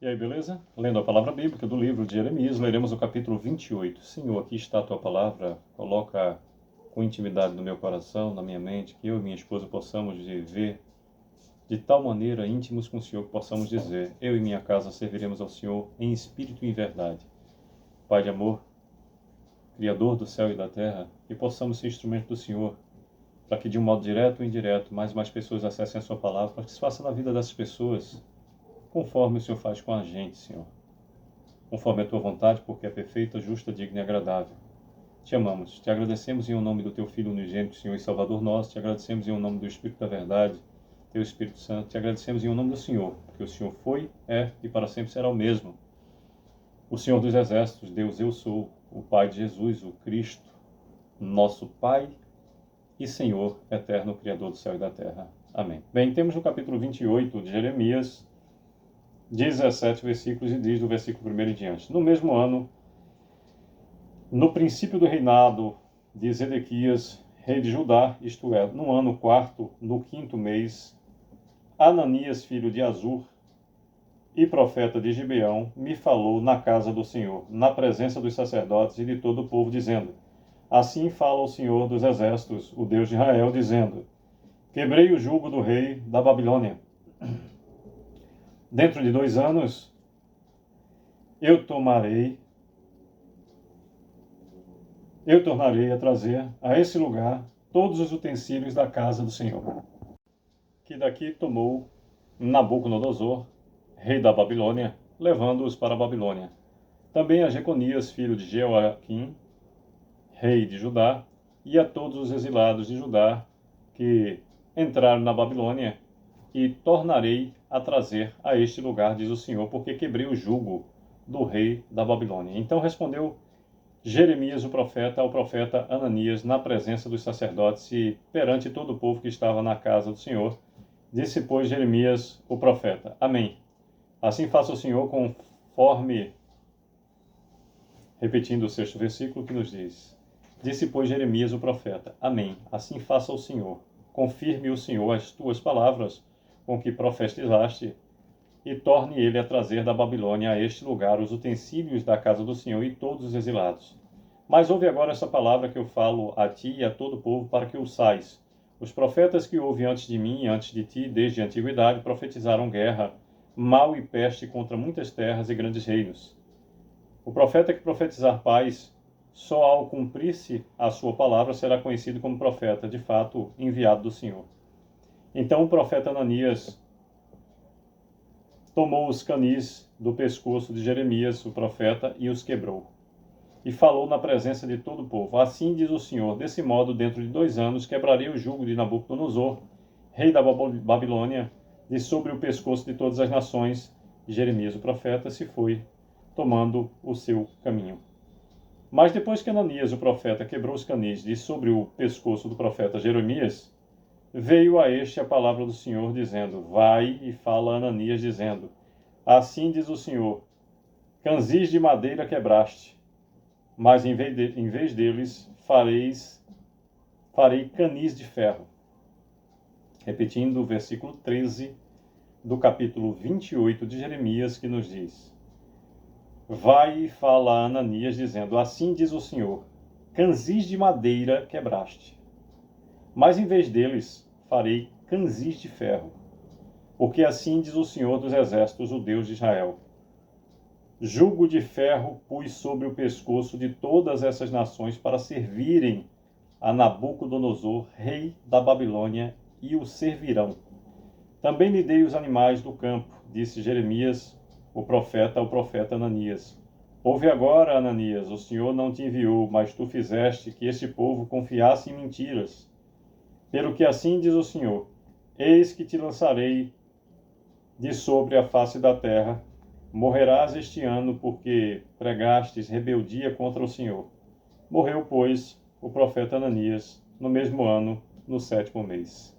E aí, beleza? Lendo a palavra bíblica do livro de Jeremias, leremos o capítulo 28. Senhor, aqui está a tua palavra, coloca com intimidade no meu coração, na minha mente, que eu e minha esposa possamos viver de tal maneira íntimos com o Senhor que possamos dizer: eu e minha casa serviremos ao Senhor em espírito e em verdade. Pai de amor, Criador do céu e da terra, que possamos ser instrumento do Senhor, para que de um modo direto ou indireto, mais pessoas acessem a sua palavra, para que se faça na vida dessas pessoas conforme o Senhor faz com a gente, Senhor. Conforme a tua vontade, porque é perfeita, justa, digna e agradável. Te amamos, te agradecemos em o nome do teu Filho unigênito, Senhor e Salvador nosso, te agradecemos em o nome do Espírito da Verdade, teu Espírito Santo, te agradecemos em o nome do Senhor, porque o Senhor foi, é e para sempre será o mesmo. O Senhor dos Exércitos, Deus eu sou, o Pai de Jesus, o Cristo, nosso Pai e Senhor, eterno Criador do céu e da terra. Amém. Bem, temos no capítulo 28 de Jeremias, 17 versículos, e diz do versículo 1 em diante: no mesmo ano, no princípio do reinado de Zedequias, rei de Judá, isto é, no ano quarto, no quinto mês, Ananias, filho de Azur, e profeta de Gibeão, me falou na casa do Senhor, na presença dos sacerdotes e de todo o povo, dizendo: assim fala o Senhor dos exércitos, o Deus de Israel, dizendo: quebrei o jugo do rei da Babilônia. Dentro de 2 anos, eu tornarei a trazer a esse lugar todos os utensílios da casa do Senhor, que daqui tomou Nabucodonosor, rei da Babilônia, levando-os para a Babilônia. Também a Jeconias, filho de Jeoaquim, rei de Judá, e a todos os exilados de Judá que entraram na Babilônia, e tornarei a trazer a este lugar, diz o Senhor, porque quebrei o jugo do rei da Babilônia. Então respondeu Jeremias, o profeta, ao profeta Ananias, na presença dos sacerdotes e perante todo o povo que estava na casa do Senhor. Disse, pois, Jeremias, o profeta: amém. Assim faça o Senhor conforme, repetindo o 6º versículo que nos diz: disse, pois, Jeremias, o profeta: amém. Assim faça o Senhor. Confirme o Senhor as tuas palavras com que profetizaste, e torne ele a trazer da Babilônia a este lugar os utensílios da casa do Senhor e todos os exilados. Mas ouve agora essa palavra que eu falo a ti e a todo o povo, para que o sais. Os profetas que houve antes de mim e antes de ti, desde a antiguidade, profetizaram guerra, mal e peste contra muitas terras e grandes reinos. O profeta que profetizar paz, só ao cumprir-se a sua palavra, será conhecido como profeta, de fato, enviado do Senhor. Então o profeta Ananias tomou os canis do pescoço de Jeremias, o profeta, e os quebrou. E falou na presença de todo o povo: assim diz o Senhor, desse modo, dentro de 2 anos, quebrarei o jugo de Nabucodonosor, rei da Babilônia, de sobre o pescoço de todas as nações. E Jeremias, o profeta, se foi, tomando o seu caminho. Mas depois que Ananias, o profeta, quebrou os canis de sobre o pescoço do profeta Jeremias, veio a este a palavra do Senhor, dizendo: vai e fala a Ananias, dizendo: assim diz o Senhor, canzis de madeira quebraste, mas em vez deles farei canis de ferro. Repetindo o versículo 13 do capítulo 28 de Jeremias, que nos diz: vai e fala a Ananias, dizendo: assim diz o Senhor, canzis de madeira quebraste, mas em vez deles farei canzis de ferro. Porque assim diz o Senhor dos Exércitos, o Deus de Israel: jugo de ferro pus sobre o pescoço de todas essas nações para servirem a Nabucodonosor, rei da Babilônia, e o servirão. Também lhe dei os animais do campo, disse Jeremias, o profeta, ao profeta Ananias. Ouve agora, Ananias, o Senhor não te enviou, mas tu fizeste que este povo confiasse em mentiras. Pelo que assim diz o Senhor: eis que te lançarei de sobre a face da terra. Morrerás este ano, porque pregastes rebeldia contra o Senhor. Morreu, pois, o profeta Ananias, no mesmo ano, no 7º mês.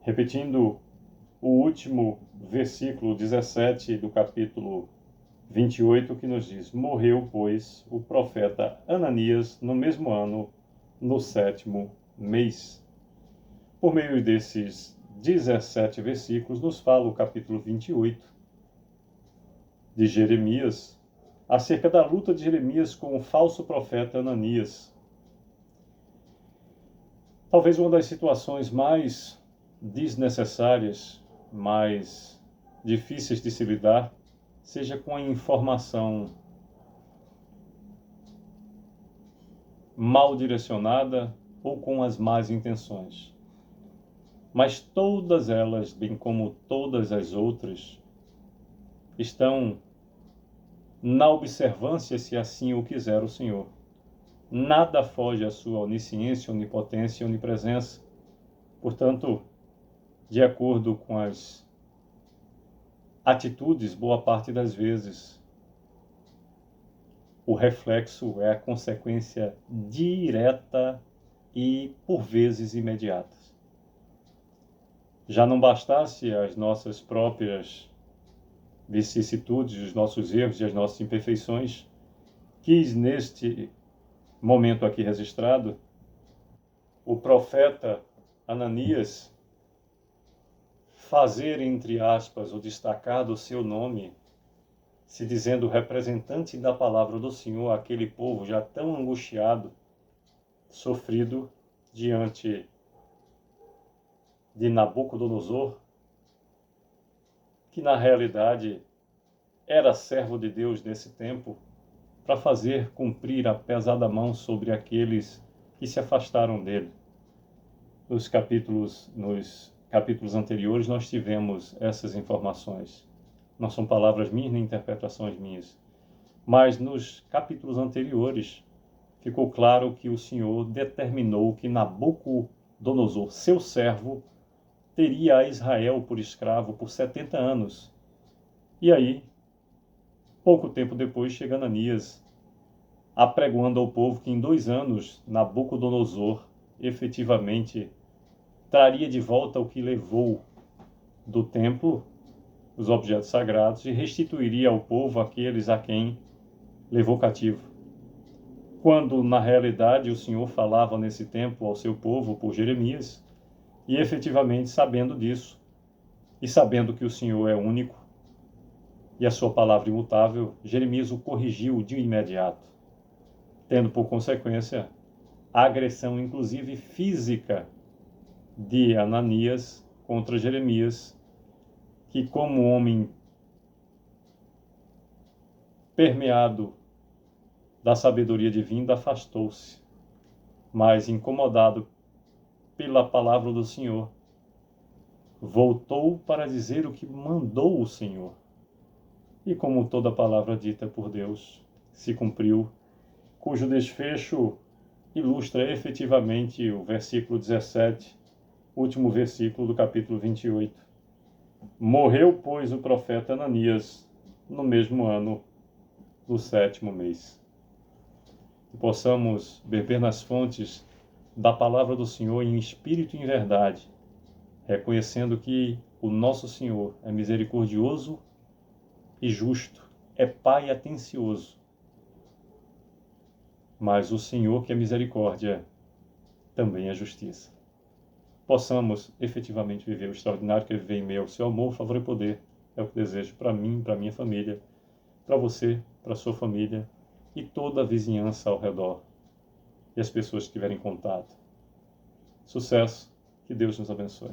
Repetindo o último versículo 17 do capítulo 28, que nos diz: morreu, pois, o profeta Ananias, no mesmo ano, no 7º mês. Por meio desses 17 versículos, nos fala o capítulo 28, de Jeremias acerca da luta de Jeremias com o falso profeta Ananias. Talvez uma das situações mais desnecessárias, mais difíceis de se lidar, seja com a informação mal direcionada ou com as más intenções. Mas todas elas, bem como todas as outras, estão na observância, se assim o quiser o Senhor. Nada foge à sua onisciência, onipotência e onipresença. Portanto, de acordo com as atitudes, boa parte das vezes, o reflexo é a consequência direta e, por vezes, imediata. Já não bastasse as nossas próprias vicissitudes, os nossos erros e as nossas imperfeições, quis neste momento aqui registrado, o profeta Ananias fazer, entre aspas, o destacar do seu nome, se dizendo representante da palavra do Senhor, aquele povo já tão angustiado, sofrido diante de Nabucodonosor, que na realidade era servo de Deus nesse tempo, para fazer cumprir a pesada mão sobre aqueles que se afastaram dele. Nos capítulos anteriores nós tivemos essas informações. Não são palavras minhas nem interpretações minhas. Mas nos capítulos anteriores ficou claro que o Senhor determinou que Nabucodonosor, seu servo, teria a Israel por escravo por 70 anos. E aí, pouco tempo depois, chega Ananias, apregoando ao povo que em 2 anos Nabucodonosor efetivamente traria de volta o que levou do templo, os objetos sagrados, e restituiria ao povo aqueles a quem levou cativo. Quando, na realidade, o Senhor falava nesse tempo ao seu povo por Jeremias, e efetivamente, sabendo disso, e sabendo que o Senhor é único, e a sua palavra imutável, Jeremias o corrigiu de imediato, tendo por consequência a agressão, inclusive física, de Ananias contra Jeremias, que como homem permeado da sabedoria divina, afastou-se, mas incomodado pela palavra do Senhor, voltou para dizer o que mandou o Senhor. E como toda palavra dita por Deus se cumpriu, cujo desfecho ilustra efetivamente o versículo 17, último versículo do capítulo 28. Morreu, pois, o profeta Ananias no mesmo ano do 7º mês. Que possamos beber nas fontes da palavra do Senhor em espírito e em verdade, reconhecendo que o nosso Senhor é misericordioso e justo, é Pai atencioso. Mas o Senhor, que é misericórdia, também é justiça. Possamos efetivamente viver o extraordinário que é viver em meio ao seu amor, favor e poder. É o que desejo para mim, para minha família, para você, para a sua família e toda a vizinhança ao redor e as pessoas que tiverem contato. Sucesso, que Deus nos abençoe.